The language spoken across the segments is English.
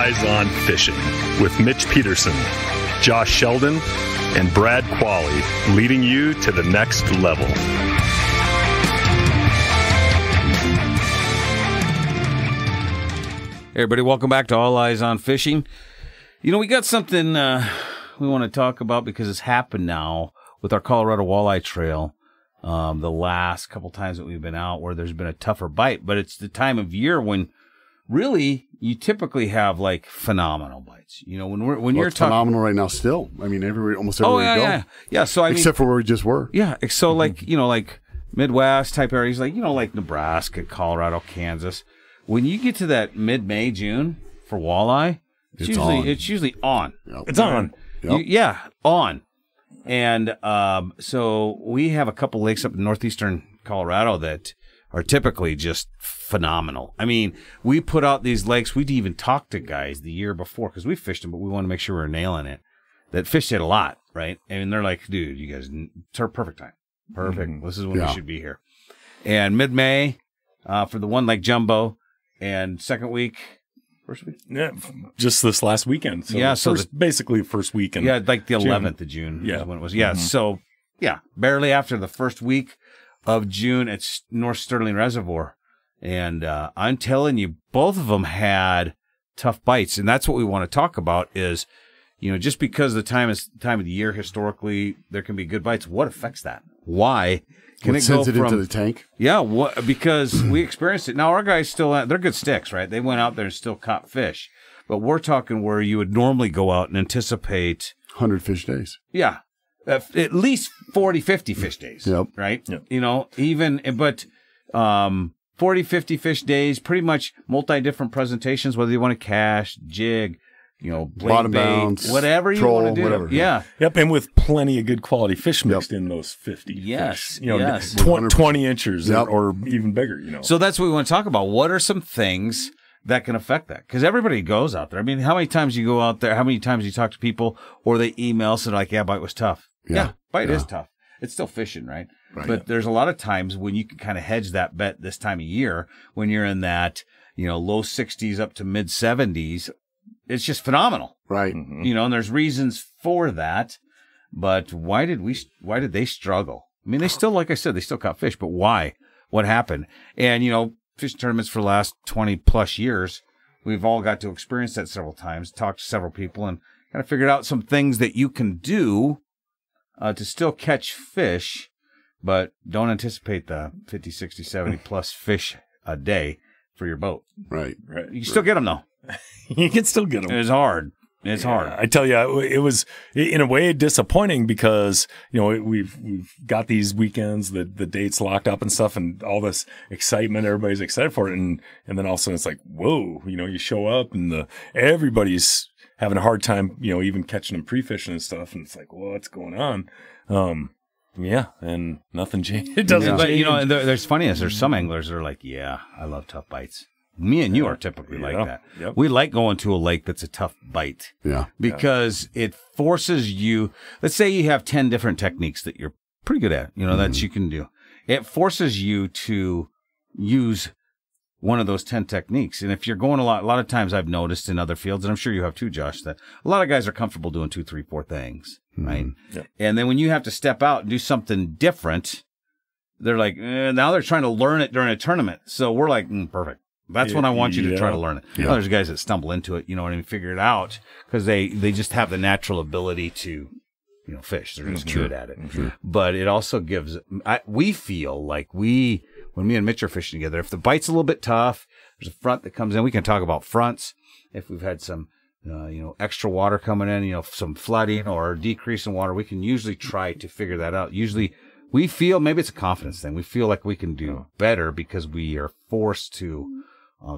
Eyes on Fishing with Mitch Peterson, Josh Sheldon, and Brad Qualley, leading you to the next level. Hey everybody, welcome back to All Eyes on Fishing. You know, we got something we want to talk about because it's happened now with our Colorado Walleye Trail. The last couple times that we've been out where there's been a tougher bite, but it's the time of year when really you typically have like phenomenal bites. You know, when you're talking phenomenal right now still. I mean, almost everywhere you go. Yeah. So except for where we just were. Yeah. So like, you know, like Midwest type areas, like, you know, like Nebraska, Colorado, Kansas. When you get to that mid-May, June for walleye, it's usually on. Yep. It's on. Yep. On. And so we have a couple lakes up in northeastern Colorado that are typically just phenomenal. I mean, we put out these lakes. We'd even talked to guys the year before because we fished them, but we want to make sure we're nailing it. That fished it a lot, right? And they're like, dude, you guys, it's our perfect time. Perfect. Mm-hmm. This is when we should be here. And mid-May for the one Lake Jumbo. And first week? Yeah, just this last weekend. So yeah, basically first weekend. Yeah, like the 11th of June is when it was. Yeah, so, barely after the first week of June, it's North Sterling Reservoir. And I'm telling you, both of them had tough bites. And that's what we want to talk about is, you know, just because the time of the year, historically, there can be good bites. What affects that? Why? Can it sends go it from, into the tank? Yeah, because we experienced it. Now, our guys they're good sticks, right? They went out there and still caught fish. But we're talking where you would normally go out and anticipate 100 fish days. Yeah. At least 40, 50 fish days. Yep. Right? Yep. You know, but 40, 50 fish days, pretty much multi-different presentations, whether you want to cast, jig, you know, blade bottom bait, bounce, whatever you want to do. Whatever. Yeah. Yep, and with plenty of good quality fish mixed in those 50 Yes. fish. You know, yes. 20 inches or even bigger, you know. So that's what we want to talk about. What are some things that can affect that? Because everybody goes out there. I mean, how many times you go out there, how many times you talk to people or they email us and like, yeah, bite was tough. Yeah, bite is tough. It's still fishing, right? But there's a lot of times when you can kind of hedge that bet this time of year when you're in that, you know, low 60s up to mid 70s. It's just phenomenal. Right. Mm-hmm. You know, and there's reasons for that. But why did they struggle? I mean, they still, like I said, they still caught fish, but why? What happened? And, you know, fishing tournaments for the last 20 plus years, we've all got to experience that several times, talked to several people and kind of figured out some things that you can do to still catch fish, but don't anticipate the 50, 60, 70 plus fish a day for your boat. Right. You can still get them, though. You can still get them. It's hard. It's hard. I tell you, it was in a way disappointing because, you know, we've got these weekends, the dates locked up and stuff, and all this excitement. Everybody's excited for it, and then all of a sudden it's like, whoa, you know, you show up and everybody's having a hard time, you know, even catching them pre-fishing and stuff, and it's like, well, what's going on? Yeah, and nothing changed. It doesn't change. But, you know, and there's funniness. There's some anglers that are like, yeah, I love tough bites. Me and you are typically like that. Yep. We like going to a lake that's a tough bite. Yeah. Because it forces you, let's say you have 10 different techniques that you're pretty good at, you know, that you can do. It forces you to use one of those 10 techniques. And if you're going a lot of times I've noticed in other fields, and I'm sure you have too, Josh, that a lot of guys are comfortable doing 2, 3, 4 things, right? Yep. And then when you have to step out and do something different, they're like, now they're trying to learn it during a tournament. So we're like, perfect. That's when I want you to try to learn it. Yeah. There's guys that stumble into it, you know what I mean, figure it out because they just have the natural ability to, you know, fish. They're just good at it. But it also gives, we feel like when me and Mitch are fishing together, if the bite's a little bit tough, there's a front that comes in. We can talk about fronts. If we've had some, you know, extra water coming in, you know, some flooding or decrease in water, we can usually try to figure that out. Usually we feel, maybe it's a confidence thing. We feel like we can do better because we are forced to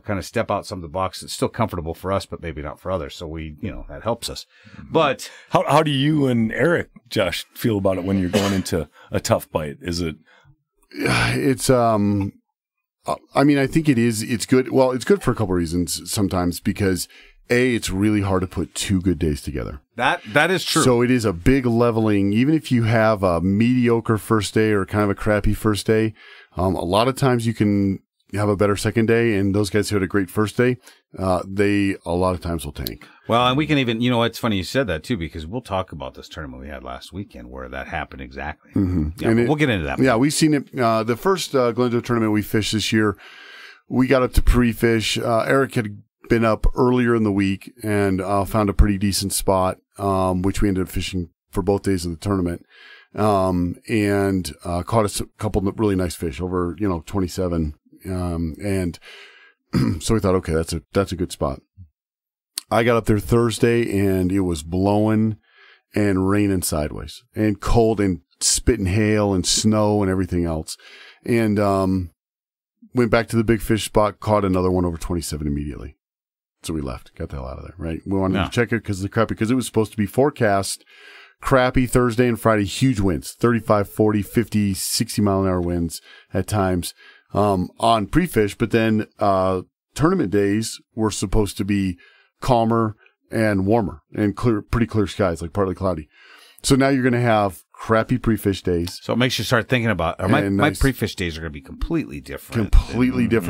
kind of step out some of the box. It's still comfortable for us, but maybe not for others. So we, you know, that helps us. But how do you and Eric, Josh, feel about it when you're going into a tough bite? Is it? It's, I mean, I think it's good. Well, it's good for a couple of reasons sometimes because it's really hard to put 2 good days together. That is true. So it is a big leveling. Even if you have a mediocre first day or kind of a crappy first day, a lot of times you can have a better second day, and those guys who had a great first day, they a lot of times will tank. Well, and we can even, it's funny you said that too, because we'll talk about this tournament we had last weekend where that happened exactly. Mm-hmm. Yeah, we'll get into that. Yeah, we've seen it. The first Glendale tournament we fished this year, we got up to pre-fish. Eric had been up earlier in the week and found a pretty decent spot, which we ended up fishing for both days of the tournament, and caught a couple of really nice fish over 27, and so we thought, okay, that's a good spot. I got up there Thursday and it was blowing and raining sideways and cold and spitting hail and snow and everything else, and went back to the big fish spot, caught another one over 27 immediately. So we left, got the hell out of there, right? We wanted to check it because it was supposed to be forecast crappy Thursday and Friday, huge winds, 35, 40, 50, 60 mile an hour winds at times, on pre-fish. But then, tournament days were supposed to be calmer and warmer and pretty clear skies, like partly cloudy. So now you're going to have crappy pre-fish days. So it makes you start thinking about, my pre-fish days are going to be completely different.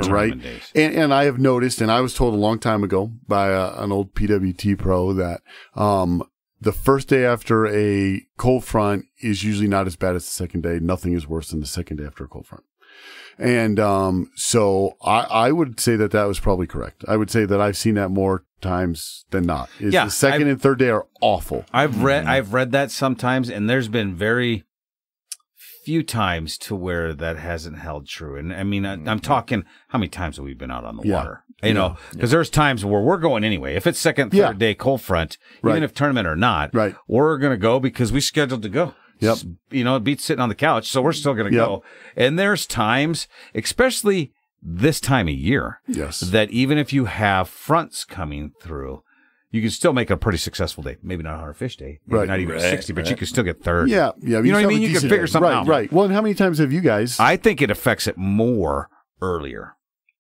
Right? And I have noticed, and I was told a long time ago by an old PWT pro that the first day after a cold front is usually not as bad as the second day. Nothing is worse than the second day after a cold front. And so I would say that was probably correct. I would say that I've seen that more times than not. The second and third day are awful. I've read that sometimes, and there's been very few times to where that hasn't held true. And I mean, I'm talking, how many times have we been out on the water? Because there's times where we're going anyway. If it's second, third day cold front, even if tournament or not, we're going to go because we scheduled to go. Yep. It beats sitting on the couch, so we're still going to go. And there's times, especially this time of year, that even if you have fronts coming through, you can still make a pretty successful day. Maybe not a 100 fish day, maybe not even 60, but you can still get third. Yeah. You know what I mean? You can figure something out. Right. Well, and how many times have you guys? I think it affects it more earlier.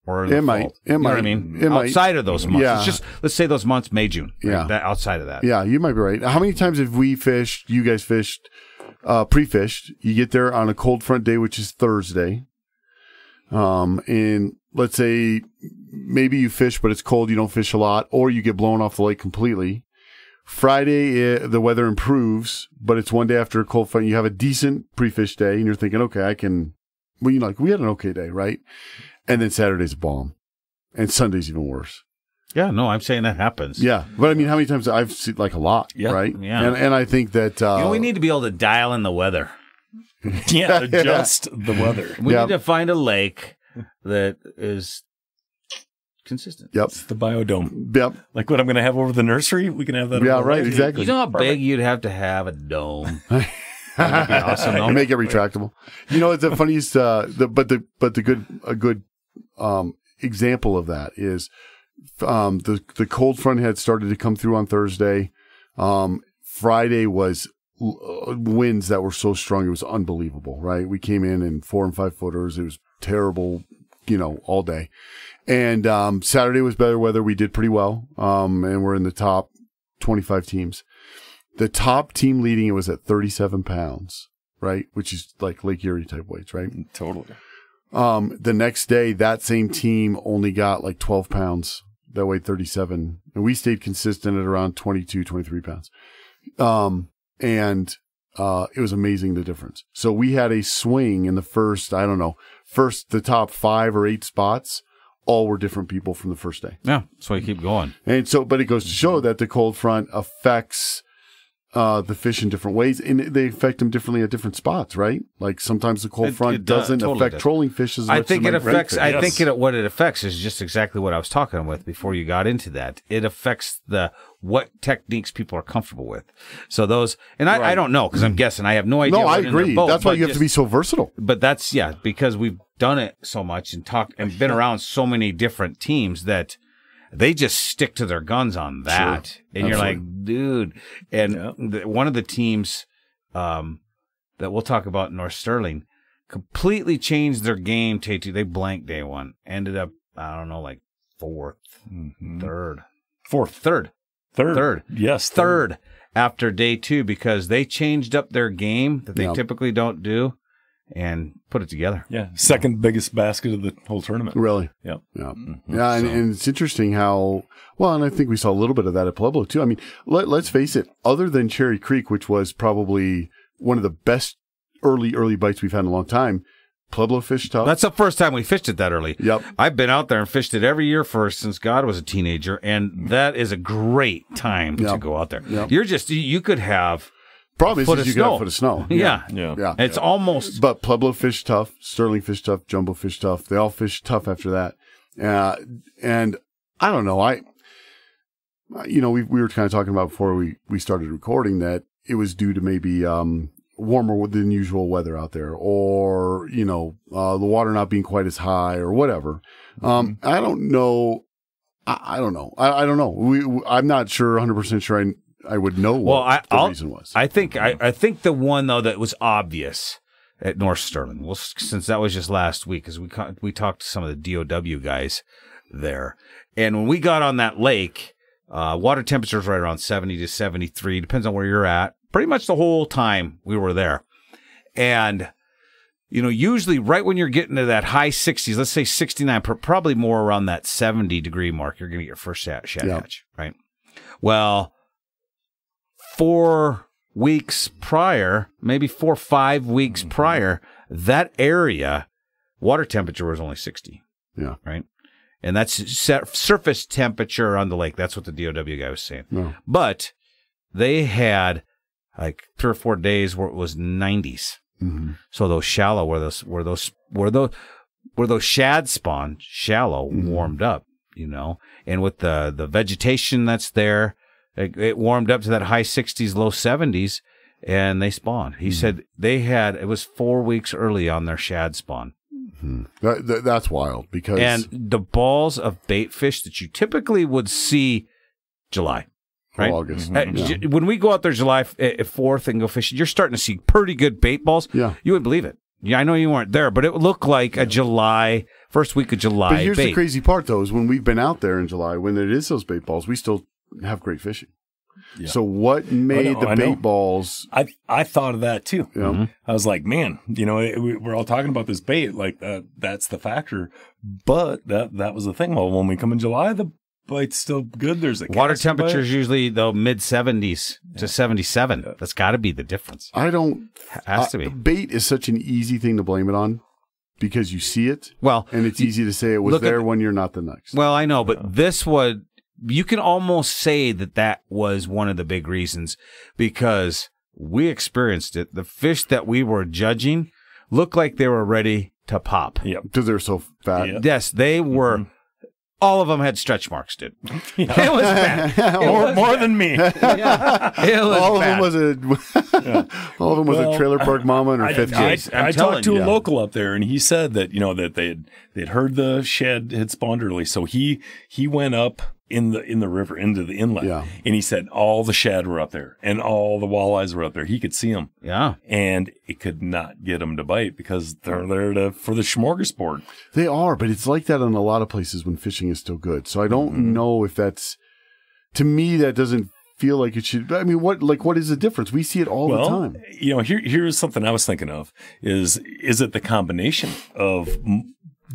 Or it might. You know what I mean? Outside of those months. It's just, let's say those months, May, June. Right? Outside of that. Yeah, you might be right. How many times have we fished, you guys fished, pre-fished? You get there on a cold front day, which is Thursday. And let's say maybe you fish, but it's cold, you don't fish a lot, or you get blown off the lake completely. Friday, the weather improves, but it's one day after a cold front. You have a decent pre-fish day, and you're thinking, okay, we had an okay day, right? And then Saturday's a bomb, and Sunday's even worse. Yeah, no, I'm saying that happens. Yeah, but I mean, how many times I've seen a lot, right? Yeah, and I think that we need to be able to dial in the weather. Adjust the weather. We need to find a lake that is consistent. Yep, it's the biodome. Yep, like what I'm going to have over the nursery. We can have that. Yeah, right. Exactly. You know how big you'd have to have a dome. That'd be awesome. And make it retractable. It's the funniest. A good example of that is the cold front had started to come through on Thursday. Friday was winds that were so strong it was unbelievable. Right, we came in 4 and 5 footers. It was terrible, all day. And Saturday was better weather. We did pretty well, and we're in the top 25 teams. The top team leading it was at 37 pounds, right? Which is like Lake Erie type weights, right? Totally. The next day, that same team only got like 12 pounds that weighed 37. And we stayed consistent at around 22, 23 pounds. It was amazing, the difference. So we had a swing in the the top 5 or 8 spots, all were different people from the first day. Yeah, so you keep going. And so, but it goes to show that the cold front affects the fish in different ways, and they affect them differently at different spots, right? Like sometimes the cold front doesn't affect trolling fish as much. I think it affects. I think what it affects is just exactly what I was talking with before you got into that. It affects what techniques people are comfortable with. So those, and I don't know because I'm guessing. I have no idea. No, I agree. That's why you have to be so versatile. But that's because we've done it so much and talked and been around so many different teams that they just stick to their guns on that. Sure. And you're like, dude. And one of the teams that we'll talk about, North Sterling, completely changed their game. They blanked day one. Ended up, I don't know, like fourth, third. Yes. Third after day two because they changed up their game that they typically don't do. and put it together. Yeah. Second biggest basket of the whole tournament. Really? Yeah. Yeah. Mm-hmm. Yeah. And it's interesting how, well, and I think we saw a little bit of that at Pueblo too. I mean, let's face it, other than Cherry Creek, which was probably one of the best early bites we've had in a long time, Pueblo fished tough. That's the first time we fished it that early. Yep. I've been out there and fished it every year since God was a teenager, and that is a great time to go out there. Yep. You could have Problem foot is of you snow. got a foot of snow. Yeah. Yeah. It's almost But Pueblo fished tough, Sterling fished tough, Jumbo fished tough. They all fished tough after that. And I don't know. We were kind of talking about before we started recording that it was due to maybe warmer than usual weather out there, or the water not being quite as high, or whatever. I don't know. I don't know. I don't know. I'm not sure. 100% sure. I would know what the reason was. I think the one though that was obvious at North Sterling. Well, since that was just last week, because we talked to some of the DOW guys there, and when we got on that lake, water temperature is right around 70 to 73, depends on where you're at. Pretty much the whole time we were there, and usually right when you're getting to that high 60s, let's say 69, probably more around that 70-degree mark, you're going to get your first shad hatch, right? Well, 4 weeks prior, maybe 4 or 5 weeks prior, that area water temperature was only 60. Yeah. Right. And that's surface temperature on the lake. That's what the DOW guy was saying. No. But they had like 3 or 4 days where it was 90s. Mm-hmm. So those shallow where those shad spawn shallow warmed up, and with the vegetation that's there, it warmed up to that high 60s, low 70s, and they spawned. He said it was 4 weeks early on their shad spawn. Mm-hmm. That's wild because. And the balls of bait fish that you typically would see July, right? August. When we go out there July 4th and go fishing, you're starting to see pretty good bait balls. Yeah. You wouldn't believe it. Yeah, I know you weren't there, but it would look like a first week of July But here's bait. the crazy part, though, is when we've been out there in July, when it is those bait balls, we still have great fishing. Yeah. So what made the bait balls? I thought of that too. You know? I was like, man, we're all talking about this bait, like that's the factor. But that was the thing. Well, when we come in July, the bite's still good. There's a water temperature is usually though mid 70s to 77. Yeah. That's got to be the difference. Has to be. Bait is such an easy thing to blame it on. Because you see it, and it's easy to say it was there when you're not the next. Well, I know, but you can almost say that was one of the big reasons because we experienced it. The fish that we were judging looked like they were ready to pop. Yeah, because they're so fat. Yep. Yes, they were. Mm-hmm. All of them had stretch marks, dude. Yeah. It was bad. More than me. Yeah. It was all bad. of them was a trailer park mama in her 50s. I talked to a local up there, and he said that that they'd heard the shed had spawned early, so he went up in the river into the inlet, and he said all the shad were up there and all the walleyes were up there. He could see them, and it could not get them to bite because they're there for the smorgasbord. They are, but it's like that in a lot of places when fishing is still good. So I don't know if that's, to me, that doesn't feel like it should. I mean, what is the difference? We see it all the time. Here's something I was thinking of: is it the combination of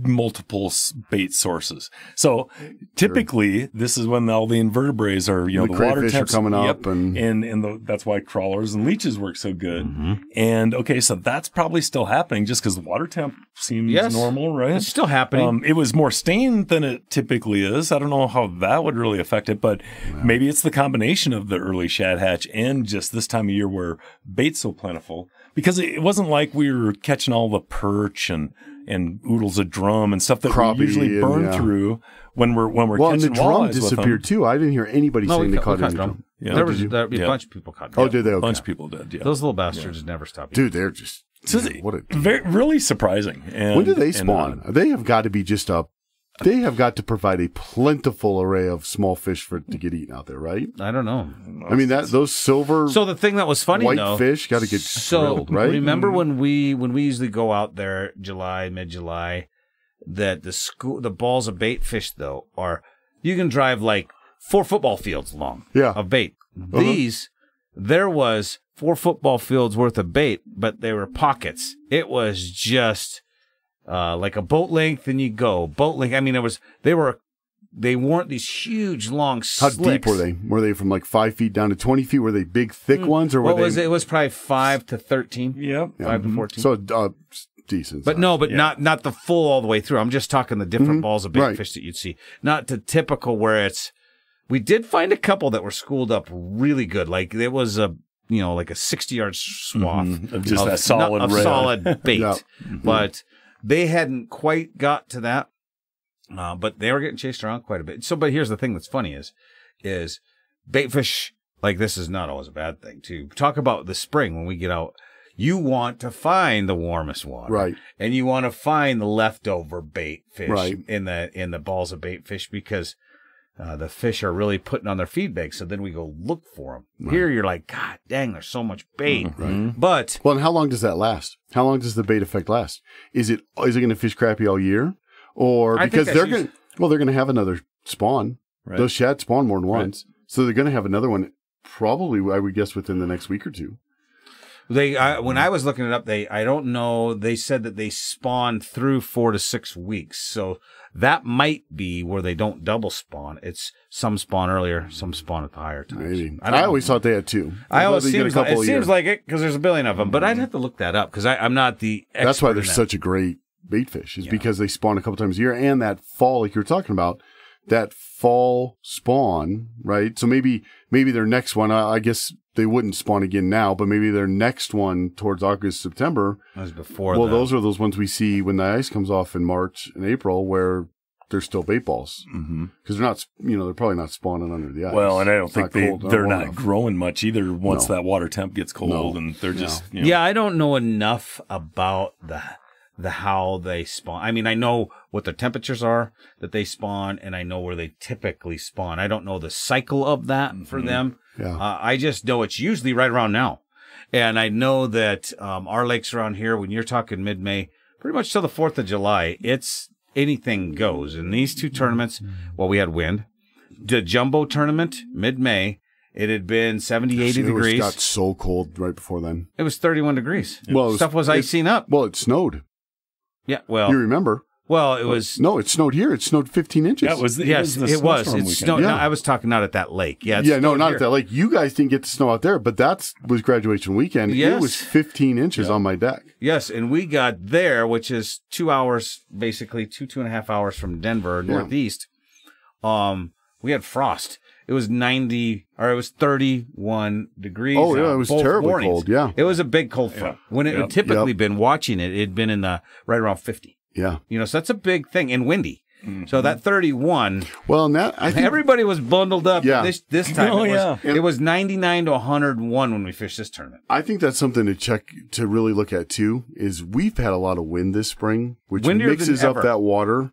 multiple bait sources? So typically this is when all the invertebrates are, the water temps are coming up, and that's why crawlers and leeches work so good. And okay, so that's probably still happening just because the water temp seems normal, right? It's still happening. It was more stained than it typically is. I don't know how that would really affect it, but maybe it's the combination of the early shad hatch and just this time of year where bait's so plentiful, because it wasn't like we were catching all the perch and oodles of drum and stuff that we usually burn through when we're catching and the drum walleyes disappeared too. I didn't hear anybody saying they caught any drum. Yeah. There was a bunch of people caught drum. Oh, did they? Okay. A bunch of people did. Yeah. Those little bastards never stop. Dude, they're just really surprising. And, when do they spawn? They have got to be just up. They have got to provide a plentiful array of small fish to get eaten out there, right? I don't know. I mean those silver. So the thing that was funny, white fish got to get grilled, right? Remember when we usually go out there mid-July, that the balls of bait fish though are, you can drive like 4 football fields long of bait. These there was 4 football fields worth of bait, but they were pockets. It was just like a boat length, and you go boat length. I mean, they weren't these huge long How slicks. deep were they? Were they from like 5 feet down to 20 feet? Were they big, thick ones, or were they? It was probably 5 to 13. Yep. 5 to 14. So decent. But size. no, but not the full all the way through. I'm just talking the different balls of bait Right. fish that you'd see. Not the typical where it's. We did find a couple that were schooled up really good. Like it was like a 60-yard swath Of just that solid red. solid bait. Yep. But they hadn't quite got to that. But they were getting chased around quite a bit. So, but here's the thing that's funny is bait fish like this is not always a bad thing too. Talk about the spring when we get out. You want to find the warmest water, Right. And you want to find the leftover bait fish Right. in the balls of bait fish because the fish are really putting on their feed bags. So then we go look for them. Right. Here you're like, God dang, there's so much bait. Right. But Well, and how long does that last? How long does the bait effect last? Is it going to fish crappie all year, or I think because that's they're going? Well, they're going to have another spawn. Right. Those shad spawn more than once, so they're going to have another one. Probably, I would guess, within the next week or two. when I was looking it up, I don't know. They said that they spawn through 4 to 6 weeks, so that might be where they don't double spawn. It's some spawn earlier, some spawn at the higher times. Maybe. I always thought they had 2. I always thought they get a couple it a year. seems like it because there's a billion of them, but I'd have to look that up because I'm not the expert. That's why they're in that. such a great bait fish, is because they spawn a couple times a year, and that fall, like you were talking about, that fall spawn, right? So maybe their next one, I guess they wouldn't spawn again now, but maybe their next one towards August, September. That was before. Well, those are those ones we see when the ice comes off in March and April, where they're still bait balls because they're not, they're probably not spawning under the ice. Well, and I don't It's think not cold, they're warm not enough. growing much either once No. that water temp gets cold, No. and they're just Yeah, I don't know enough about the how they spawn. I mean, I know what the temperatures are that they spawn, and I know where they typically spawn. I don't know the cycle of that for them. Yeah. I just know it's usually right around now. And I know that our lakes around here, when you're talking mid-May, pretty much till the 4th of July, it's anything goes. In these 2 tournaments, well, we had wind. The jumbo tournament, mid-May, it had been 70, 80 degrees. It got so cold right before then. It was 31 degrees. Well, Stuff was icing up. Well, it snowed. Yeah, well, You remember? it was. No, it snowed here. It snowed 15 inches. Yeah, it was. Yes, the it was. snowstorm It weekend. snowed. Yeah. No, I was talking not at that lake. Yeah, it Yeah, no, snowed not here. at that lake. You guys didn't get the snow out there, but that was graduation weekend. Yes. It was 15 inches on my deck. Yes, and we got there, which is 2 hours, basically 2.5 hours from Denver, northeast. We had frost. It was 31 degrees. Oh, yeah, on it was both terribly mornings. cold, yeah. It was a big cold front. When it had typically been watching it had been in the right around 50. Yeah. So that's a big thing, and windy. So that 31, Well, and that, I think, everybody was bundled up. Yeah. This time Oh, it was, yeah. it was 99 to 101 when we fished this tournament. I think that's something to really look at too, is we've had a lot of wind this spring, which Windier than mixes up ever. that water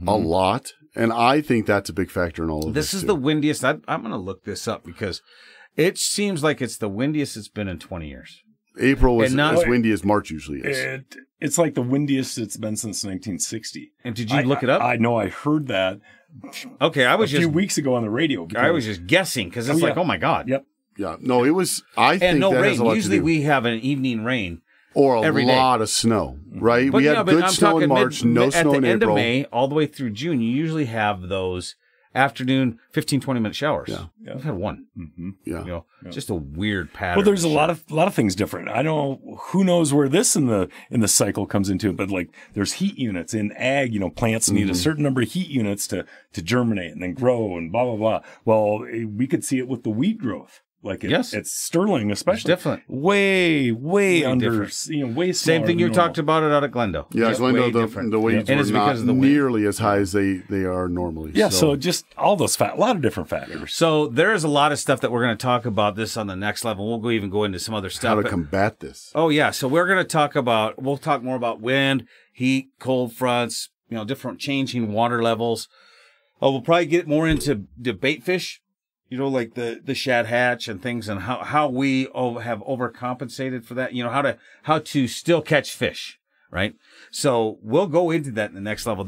a lot. And I think that's a big factor in all of this. This is too. the windiest. I'm going to look this up because it seems like it's the windiest it's been in 20 years. April was and not- as windy as March usually is. It's like the windiest it's been since 1960. And did you look it up? I know. I heard that Okay, I was a few just weeks ago on the radio. I was just guessing because it's Oh, yeah. like, oh my god. Yep. Yeah. No, it was, I think And no that rain. has a lot Usually to do. we have an evening rain. Or a every day. lot of snow, right? But we had good I'm snow talking in March, no snow at in the end April. of May, all the way through June. You usually have those afternoon 15, 20-minute showers. Yeah. We've had one. Yeah. Just a weird pattern. Well, there's a lot of things different. I don't know who knows where this in the cycle comes into it, but like there's heat units in ag. Plants need a certain number of heat units to germinate and then grow and blah blah blah. Well, we could see it with the weed growth. Like Yes. it's Sterling, especially different. way under, different. way Same smaller thing you than talked normal. about it out at Glendale. Yeah, Just Glendale, way different. the waves And were it's not because of the wind. nearly as high as they are normally. Yeah, so just all those a lot of different factors. So there is a lot of stuff that we're going to talk about this on the next level. We'll even go into some other stuff. how to but- combat this. Oh yeah, so we're going to we'll talk more about wind, heat, cold fronts, different changing water levels. We'll probably get more into the bait fish, like the shad hatch and things, and how we have overcompensated for that. How to still catch fish, right? So we'll go into that in the next level.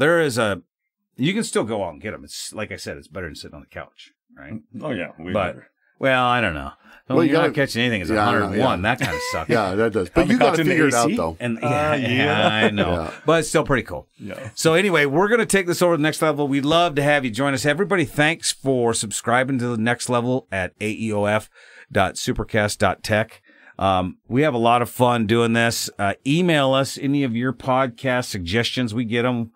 You can still go out and get them. It's like I said, it's better than sitting on the couch, right? Oh yeah, But Well, I don't know. Well, you're not catching anything. It's 101. That kind of sucks. Yeah, that does. But you got to figure it out, though. And I know. Yeah. But it's still pretty cool. Yeah. So anyway, we're going to take this over to the next level. We'd love to have you join us. Everybody, thanks for subscribing to the next level at aeof.supercast.tech. We have a lot of fun doing this. Email us any of your podcast suggestions. We get them.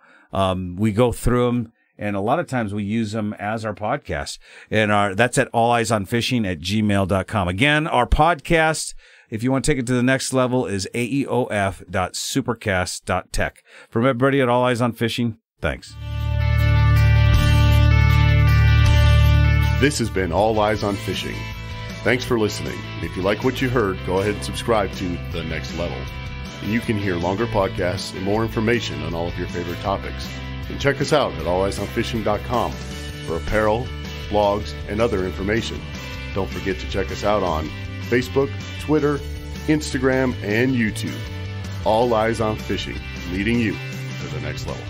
We go through them. And a lot of times we use them as our podcast. And that's at alliesonfishing@gmail.com. Again, our podcast, if you want to take it to the next level, is aeof.supercast.tech. From everybody at All Eyes on Fishing, thanks. This has been All Eyes on Fishing. Thanks for listening. If you like what you heard, go ahead and subscribe to The Next Level. And you can hear longer podcasts and more information on all of your favorite topics. And check us out at alliesonfishing.com for apparel, blogs, and other information. Don't forget to check us out on Facebook, Twitter, Instagram, and YouTube. All Eyes on Fishing, leading you to the next level.